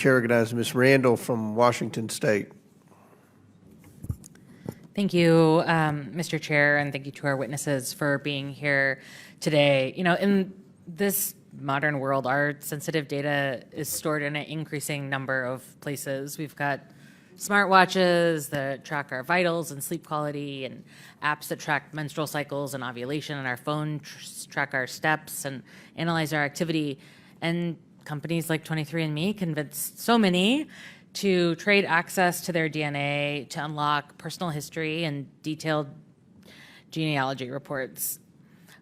Chair recognizes Ms. Randall from Washington State. Thank you, Mr. Chair, and thank you to our witnesses for being here today. You know, in this modern world, our sensitive data is stored in an increasing number of places. We've got smartwatches that track our vitals and sleep quality, and apps that track menstrual cycles and ovulation, and our phones track our steps and analyze our activity. And companies like 23andMe convinced so many to trade access to their DNA to unlock personal history and detailed genealogy reports.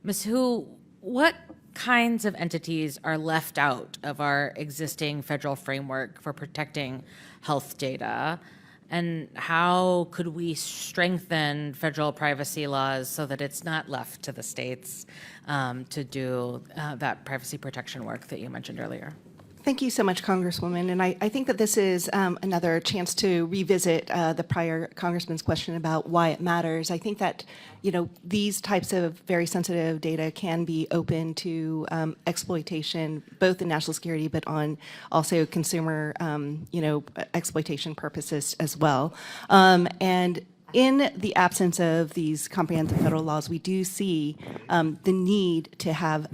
Ms. Hu, what kinds of entities are left out of our existing federal framework for protecting health data? And how could we strengthen federal privacy laws so that it's not left to the states to do that privacy protection work that you mentioned earlier? Thank you so much, Congresswoman. And I think that this is another chance to revisit the prior Congressman's question about why it matters. I think that, you know, these types of very sensitive data can be open to exploitation, both in national security, but on also consumer, exploitation purposes as well. And in the absence of these comprehensive federal laws, we do see the need to have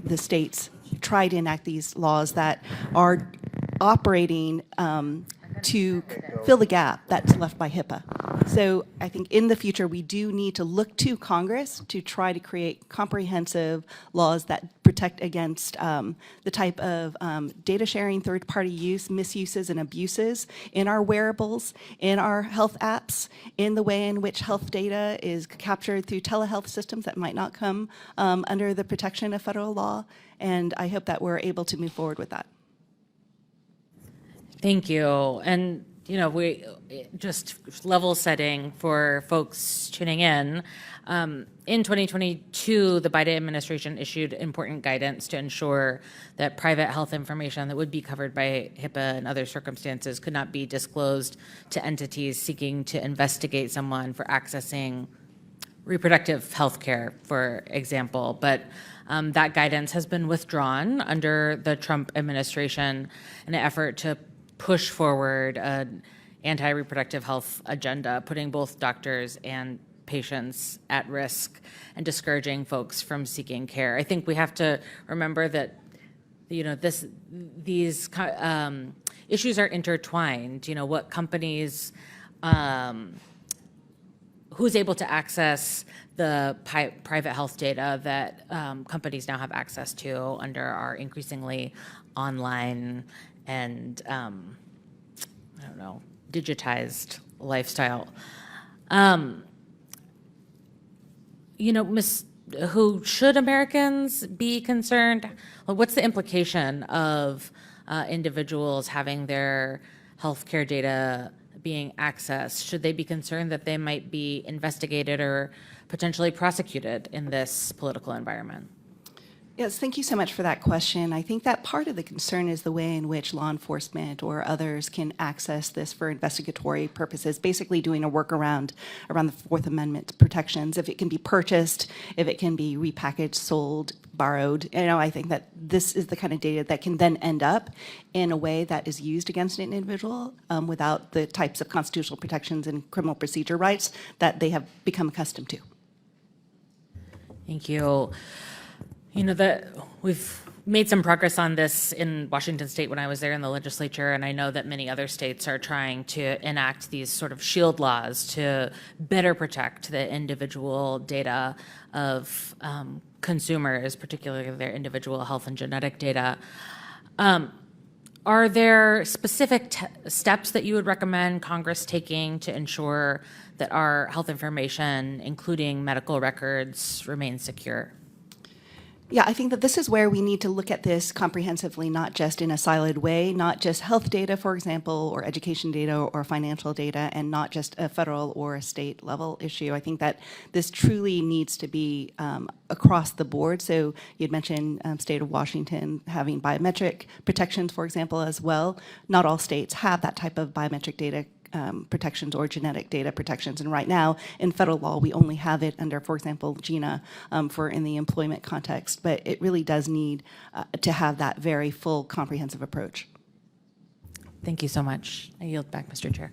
the states try to enact these laws that are operating to fill the gap that's left by HIPAA. So I think in the future, we do need to look to Congress to try to create comprehensive laws that protect against the type of data sharing, third-party use, misuses, and abuses in our wearables, in our health apps, in the way in which health data is captured through telehealth systems that might not come under the protection of federal law. And I hope that we're able to move forward with that. Thank you. And, you know, we just level setting for folks tuning in. In 2022, the Biden administration issued important guidance to ensure that private health information that would be covered by HIPAA and other circumstances could not be disclosed to entities seeking to investigate someone for accessing reproductive health care, for example. But that guidance has been withdrawn under the Trump administration in an effort to push forward an anti-reproductive health agenda, putting both doctors and patients at risk and discouraging folks from seeking care. I think we have to remember that, you know, these issues are intertwined. You know, what companies, who's able to access the private health data that companies now have access to under our increasingly online and, digitized lifestyle. You know, Ms. Hu, should Americans be concerned? Well, what's the implication of individuals having their healthcare data being accessed? Should they be concerned that they might be investigated or potentially prosecuted in this political environment? Yes, thank you so much for that question. I think that part of the concern is the way in which law enforcement or others can access this for investigatory purposes, basically doing a workaround around the Fourth Amendment protections. If it can be purchased, if it can be repackaged, sold, borrowed, you know, I think that this is the kind of data that can then end up in a way that is used against an individual without the types of constitutional protections and criminal procedure rights that they have become accustomed to. Thank you. You know, we've made some progress on this in Washington State when I was there in the legislature, and I know that many other states are trying to enact these sort of shield laws to better protect the individual data of consumers, particularly their individual health and genetic data. Are there specific steps that you would recommend Congress taking to ensure that our health information, including medical records, remains secure? Yeah, I think that this is where we need to look at this comprehensively, not just in a siloed way, not just health data, for example, or education data or financial data, and not just a federal or a state level issue. I think that this truly needs to be across the board. So you'd mentioned state of Washington having biometric protections, for example, as well. Not all states have that type of biometric data protections or genetic data protections. And right now, in federal law, we only have it under, for example, GINA for in the employment context. But it really does need to have that very full, comprehensive approach. Thank you so much. I yield back, Mr. Chair.